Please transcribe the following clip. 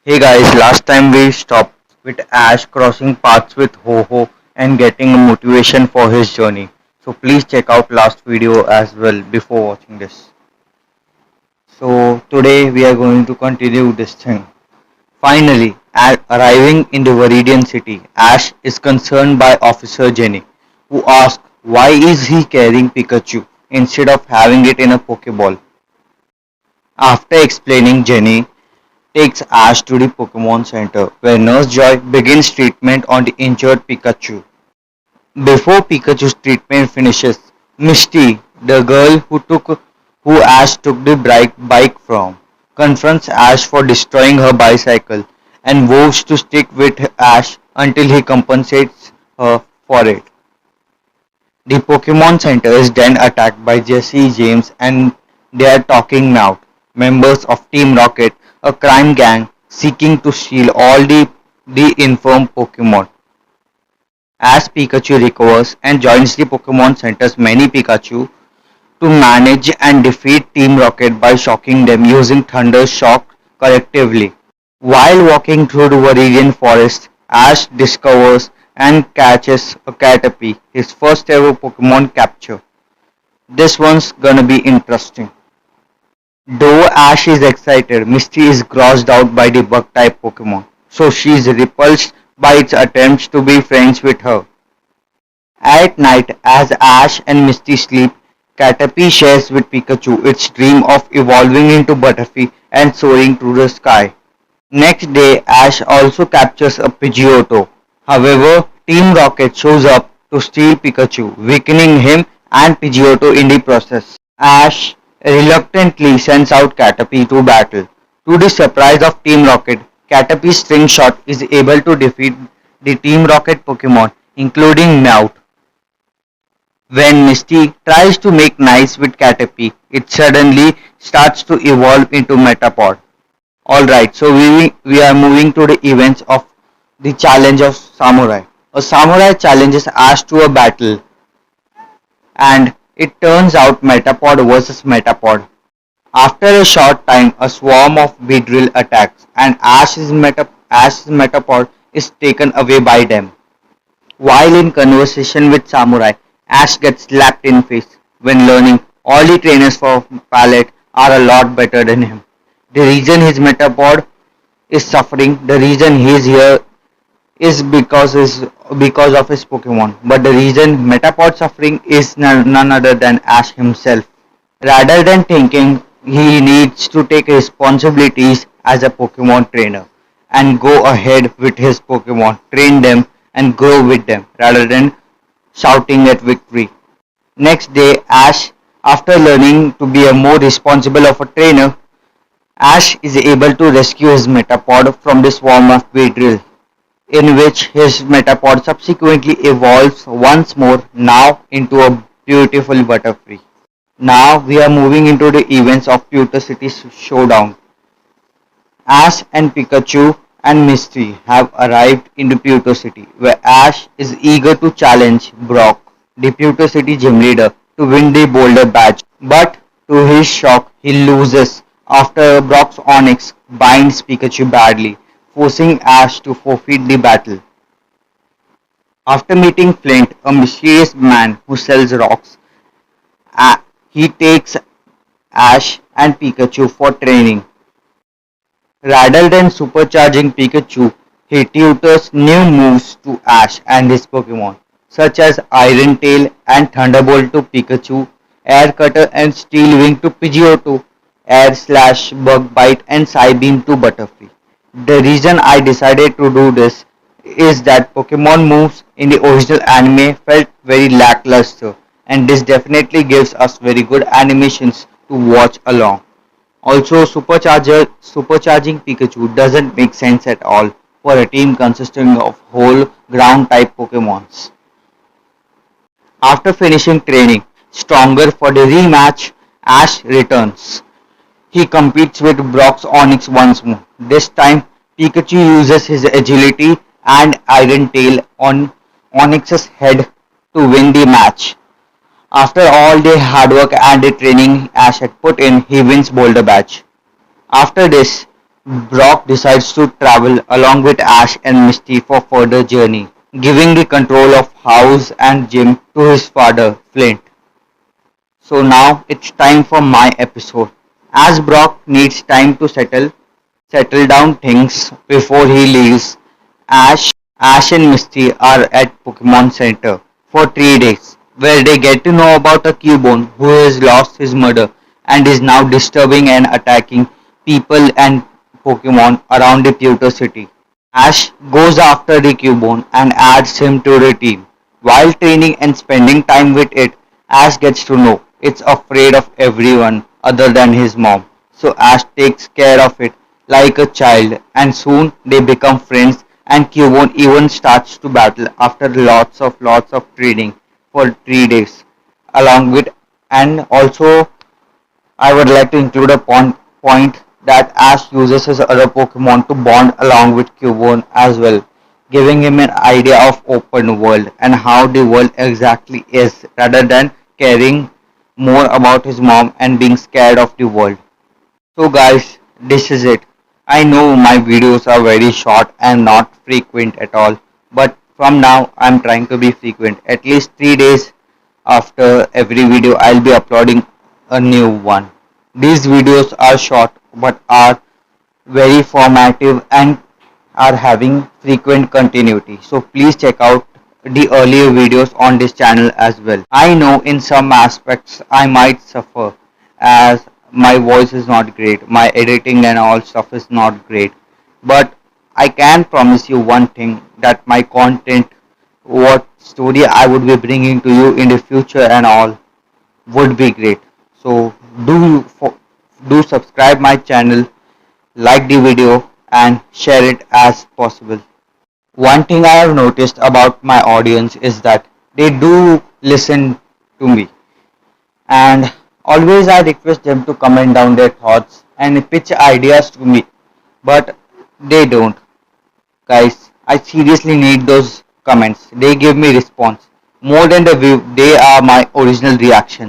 Hey guys, last time we stopped with Ash crossing paths with Ho-Ho and getting motivation for his journey. So please check out last video as well before watching this. So today we are going to continue this thing. Finally, arriving in the Vermillion City, Ash is concerned by Officer Jenny, who asks why is he carrying Pikachu instead of having it in a Pokeball. After explaining, Jenny takes Ash to the Pokemon Center, where Nurse Joy begins treatment on the injured Pikachu. Before Pikachu's treatment finishes, Misty, the girl who Ash took the bike from, confronts Ash for destroying her bicycle and vows to stick with Ash until he compensates her for it. The Pokemon Center is then attacked by Jesse, James, and their Talking Mouth, members of Team Rocket, a crime gang seeking to steal all the infirm Pokemon. As Pikachu recovers and joins the Pokemon Center's many Pikachu to manage and defeat Team Rocket by shocking them using Thunder Shock collectively. While walking through the Vermillion Forest, Ash discovers and catches a Caterpie, his first ever Pokemon capture. This one's gonna be interesting. Though Ash is excited, Misty is grossed out by the bug-type Pokemon, so she is repulsed by its attempts to be friends with her. At night, as Ash and Misty sleep, Caterpie shares with Pikachu its dream of evolving into Butterfree and soaring through the sky. Next day, Ash also captures a Pidgeotto. However, Team Rocket shows up to steal Pikachu, weakening him and Pidgeotto in the process. Ash reluctantly sends out Caterpie to battle. To the surprise of Team Rocket, Caterpie's string shot is able to defeat the Team Rocket Pokemon, including Meowth. When Misty tries to make nice with Caterpie, it suddenly starts to evolve into Metapod. Alright, so we are moving to the events of the challenge of Samurai. A samurai challenges Ash to a battle, and it turns out Metapod versus Metapod. After a short time, a swarm of Beedrill attacks, and Ash's Metapod is taken away by them. While in conversation with Samurai, Ash gets slapped in face when learning all the trainers for Palette are a lot better than him. The reason his Metapod is suffering, the reason he is here is because of his Pokemon. But the reason Metapod suffering is none other than Ash himself. Rather than thinking he needs to take responsibilities as a Pokemon trainer and go ahead with his Pokemon, train them and grow with them rather than shouting at victory. Next day, Ash, after learning to be a more responsible of a trainer, Ash is able to rescue his Metapod from the swarm of Beedrill, in which his Metapod subsequently evolves once more, now into a beautiful Butterfree. Now we are moving into the events of Pewter City Showdown. Ash and Pikachu and Misty have arrived in the Pewter City, where Ash is eager to challenge Brock, the Pewter City gym leader, to win the Boulder badge. But to his shock, he loses after Brock's Onix binds Pikachu badly, forcing Ash to forfeit the battle. After meeting Flint, a mysterious man who sells rocks, he takes Ash and Pikachu for training. Rather than supercharging Pikachu, he tutors new moves to Ash and his Pokemon, such as Iron Tail and Thunderbolt to Pikachu, Air Cutter and Steel Wing to Pidgeotto, Air Slash, Bug Bite and Psybeam to Butterfree. The reason I decided to do this is that Pokemon moves in the original anime felt very lackluster, and this definitely gives us very good animations to watch along. Also, supercharging Pikachu doesn't make sense at all for a team consisting of whole ground type Pokemons. After finishing training stronger for the rematch, Ash returns. He competes with Brock's Onix once more. This time, Pikachu uses his agility and Iron Tail on Onix's head to win the match. After all the hard work and the training Ash had put in, he wins Boulder Badge. After this, Brock decides to travel along with Ash and Misty for further journey, giving the control of house and gym to his father, Flint. So now it's time for my episode. As Brock needs time to settle down things before he leaves, Ash and Misty are at Pokemon Center for 3 days, where they get to know about a Cubone who has lost his mother and is now disturbing and attacking people and Pokemon around the Pewter City. Ash goes after the Cubone and adds him to the team. While training and spending time with it, Ash gets to know it's afraid of everyone other than his mom. So Ash takes care of it like a child, and soon they become friends, and Cubone even starts to battle after lots of training for 3 days along with. And also I would like to include a point that Ash uses his other Pokemon to bond along with Cubone as well, giving him an idea of open world and how the world exactly is, rather than caring more about his mom and being scared of the world. So guys, this is it. I know my videos are very short and not frequent at all, but from now I'm trying to be frequent. At least 3 days after every video I'll be uploading a new one. These videos are short but are very formative and are having frequent continuity. So please check out the earlier videos on this channel as well. I know in some aspects I might suffer as my voice is not great, my editing and all stuff is not great. But I can promise you one thing, that my content, what story I would be bringing to you in the future and all, would be great. So do subscribe my channel, like the video and share it as possible. One thing I have noticed about my audience is that they do listen to me, and always I request them to comment down their thoughts and pitch ideas to me, but they don't. Guys, I seriously need those comments. They give me response more than the view. They are my original reaction.